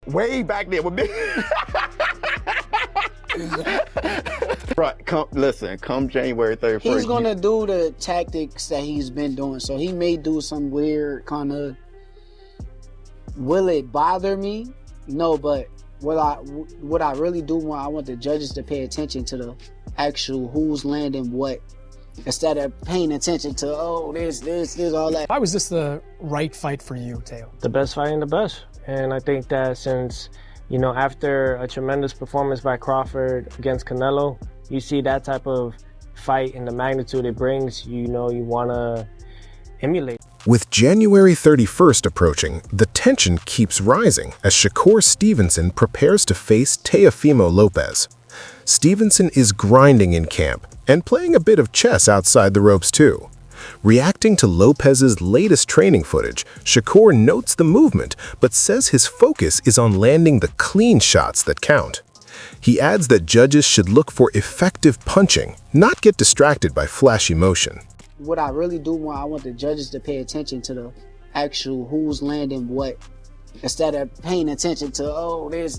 way back there with me. Right, come January 31st. He's gonna do the tactics that he's been doing. So he may do some weird kind of. Will it bother me? No, but what I really do want, I want the judges to pay attention to the actual who's landing what, instead of paying attention to this, all that. Why was this the right fight for you, Teo? The best fight in the best, and I think that since after a tremendous performance by Crawford against Canelo, you see that type of fight and the magnitude it brings, you want to emulate. With January 31st approaching, the tension keeps rising as Shakur Stevenson prepares to face Teofimo Lopez. Stevenson is grinding in camp and playing a bit of chess outside the ropes too. Reacting to Lopez's latest training footage, Shakur notes the movement but says his focus is on landing the clean shots that count. He adds that judges should look for effective punching, not get distracted by flashy motion. What I really do want, I want the judges to pay attention to the actual who's landing what, instead of paying attention to this,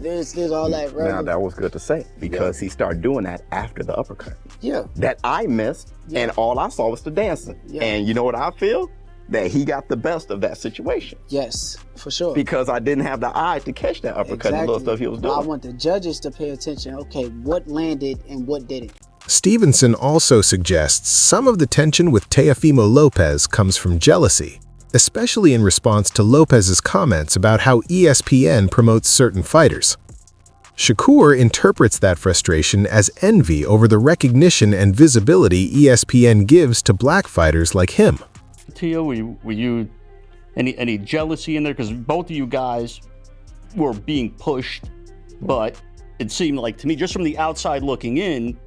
all that. Right? Now that was good to say, because he started doing that after the uppercut. Yeah. That I missed, and all I saw was the dancing. Yeah. And you know what I feel? That he got the best of that situation. Yes, for sure. Because I didn't have the eye to catch that uppercut and little stuff he was doing. I want the judges to pay attention. Okay, what landed and what didn't. Stevenson also suggests some of the tension with Teofimo Lopez comes from jealousy, especially in response to Lopez's comments about how ESPN promotes certain fighters. Shakur interprets that frustration as envy over the recognition and visibility ESPN gives to black fighters like him. Teo, were you any jealousy in there? Because both of you guys were being pushed, but it seemed like to me, just from the outside looking in,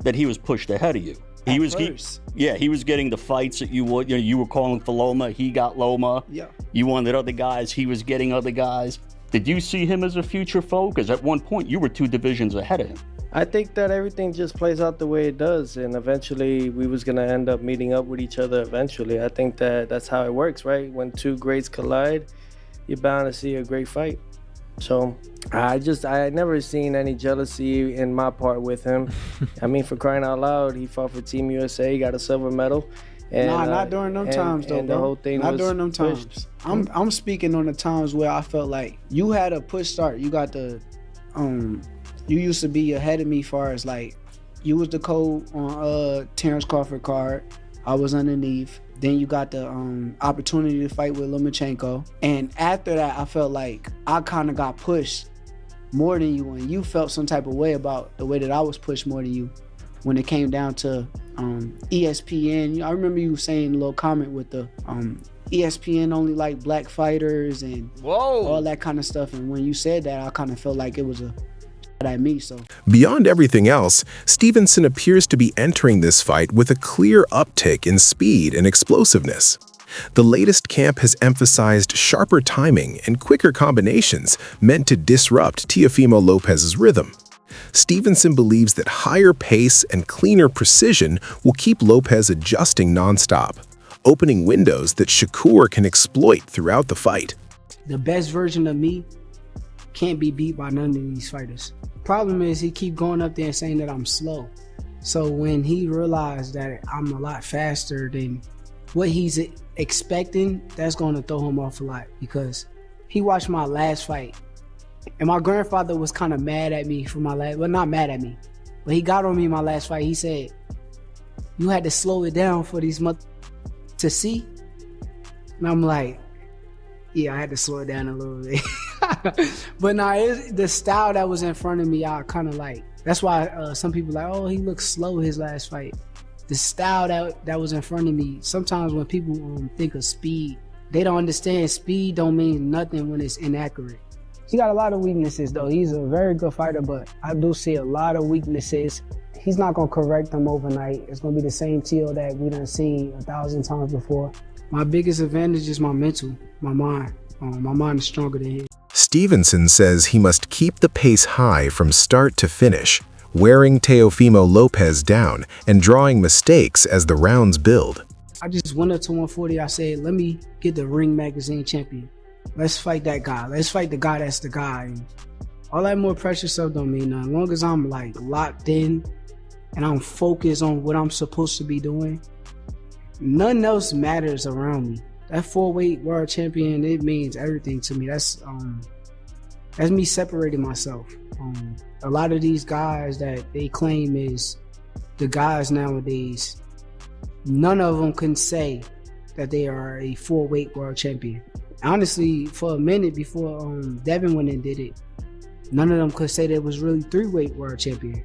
that he was pushed ahead of you. He was getting the fights that you would. You were calling for Loma. He got Loma. Yeah. You wanted other guys. He was getting other guys. Did you see him as a future foe? Because at one point you were 2 divisions ahead of him. I think that everything just plays out the way it does, and eventually we was gonna end up meeting up with each other eventually. I think that that's how it works, right? When 2 greats collide, you're bound to see a great fight. So I never seen any jealousy in my part with him. I mean, for crying out loud, he fought for Team USA, he got a silver medal. And, not during them times though, and the whole thing not was during them times. pushed. I'm speaking on the times where I felt like you had a push start. You got the you used to be ahead of me far as like you was the code on Terrence Crawford card. I was underneath. Then you got the opportunity to fight with Lomachenko. And after that, I felt like I kind of got pushed more than you, and you felt some type of way about the way that I was pushed more than you when it came down to ESPN. I remember you saying a little comment with the ESPN only like black fighters and all that kind of stuff. And when you said that, I kind of felt like it was a at me. So beyond everything else, Stevenson appears to be entering this fight with a clear uptick in speed and explosiveness. The latest camp has emphasized sharper timing and quicker combinations meant to disrupt Teofimo Lopez's rhythm. Stevenson believes that higher pace and cleaner precision will keep Lopez adjusting nonstop, opening windows that Shakur can exploit throughout the fight. The best version of me can't be beat by none of these fighters. Problem is he keep going up there and saying that I'm slow. So when he realized that I'm a lot faster than what he's expecting, that's going to throw him off a lot, because he watched my last fight. And my grandfather was kind of mad at me for my last, well, not mad at me, but he got on me in my last fight. He said, you had to slow it down for these to see. And I'm like, yeah, I had to slow it down a little bit. But the style that was in front of me, I kind of like. That's why some people like, oh, he looks slow his last fight. The style that was in front of me, sometimes when people think of speed, they don't understand speed don't mean nothing when it's inaccurate. He got a lot of weaknesses though. He's a very good fighter, but I do see a lot of weaknesses. He's not going to correct them overnight. It's going to be the same Teo that we done seen 1,000 times before. My biggest advantage is my mental, my mind. My mind is stronger than his. Stevenson says he must keep the pace high from start to finish, wearing Teofimo Lopez down and drawing mistakes as the rounds build. I just went up to 140. I said, let me get the Ring Magazine champion. let's fight that guy. Let's fight the guy that's the guy. And all that more pressure stuff don't mean nothing. As long as I'm like locked in and I'm focused on what I'm supposed to be doing, nothing else matters around me. That 4-weight world champion, it means everything to me. That's me separating myself. A lot of these guys that they claim is the guys nowadays, none of them can say that they are a 4-weight world champion. Honestly, for a minute before Devin went and did it, none of them could say they was really 3-weight world champion.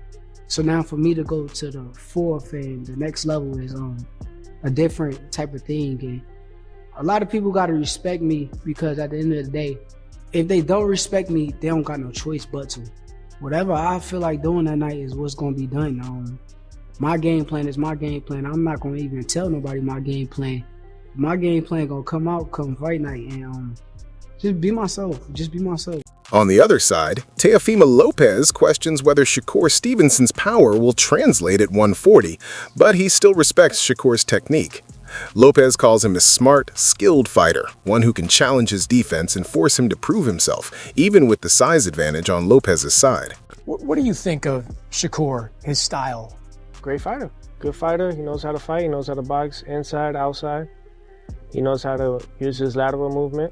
So now for me to go to the 4th and the next level is a different type of thing. And a lot of people got to respect me, because at the end of the day, if they don't respect me, they don't got no choice but to. Whatever I feel like doing that night is what's going to be done. My game plan is my game plan. I'm not going to even tell nobody my game plan. My game plan going to come out come fight night, and just be myself. Just be myself. On the other side, Teofimo Lopez questions whether Shakur Stevenson's power will translate at 140, but he still respects Shakur's technique. Lopez calls him a smart, skilled fighter, one who can challenge his defense and force him to prove himself, even with the size advantage on Lopez's side. What do you think of Shakur, his style? Great fighter. Good fighter. He knows how to fight. He knows how to box inside, outside. He knows how to use his lateral movement.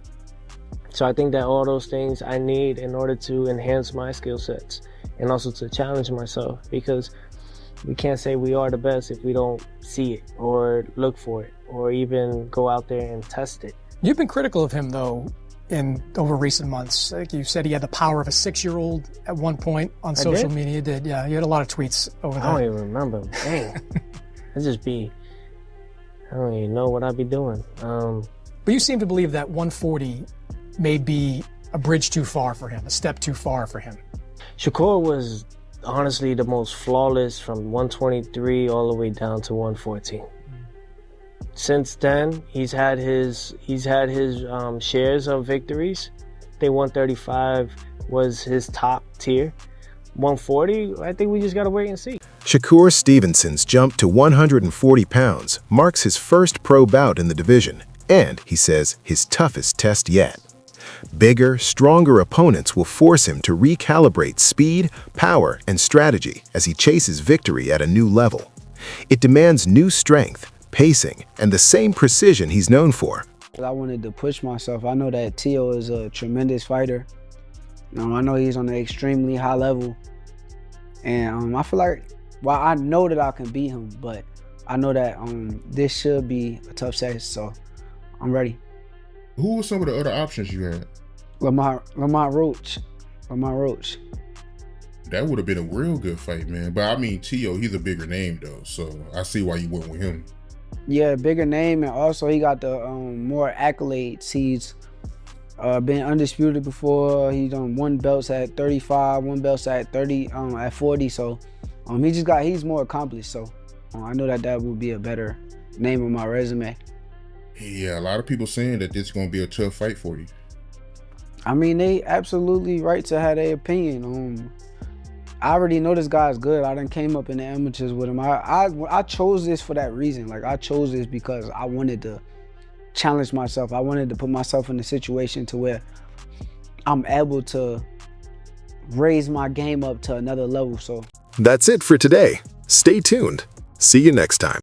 So I think that all those things I need in order to enhance my skill sets and also to challenge myself, because we can't say we are the best if we don't see it or look for it or even go out there and test it. You've been critical of him, though, over recent months. Like you said, he had the power of a 6-year-old at one point on social media. You did, yeah. You had a lot of tweets over there. I don't even remember. Dang. I don't even know what I'd be doing. But you seem to believe that 140 may be a bridge too far for him, a step too far for him. Shakur was honestly the most flawless from 123 all the way down to 114. Since then, he's had his shares of victories. I think 135 was his top tier. 140, I think we just gotta wait and see. Shakur Stevenson's jump to 140 pounds marks his first pro bout in the division, and, he says, his toughest test yet. Bigger, stronger opponents will force him to recalibrate speed, power, and strategy as he chases victory at a new level. It demands new strength, pacing, and the same precision he's known for. I wanted to push myself. I know that Teo is a tremendous fighter. I know he's on an extremely high level. And I feel like, well, I know that I can beat him, but I know that this should be a tough test, so I'm ready. Who were some of the other options you had? Lamar Roach. That would have been a real good fight, man. But I mean, Teo, he's a bigger name though, so I see why you went with him. Yeah, bigger name, and also he got the more accolades. He's been undisputed before. He's won belts at 35, won belts at 30, at 40. So he's more accomplished. So I know that would be a better name on my resume. Yeah, a lot of people saying that this is going to be a tough fight for you. I mean, they absolutely right to have their opinion. I already know this guy's good. I done came up in the amateurs with him. I chose this for that reason. Like, I chose this because I wanted to challenge myself. I wanted to put myself in a situation to where I'm able to raise my game up to another level. So that's it for today. Stay tuned. See you next time.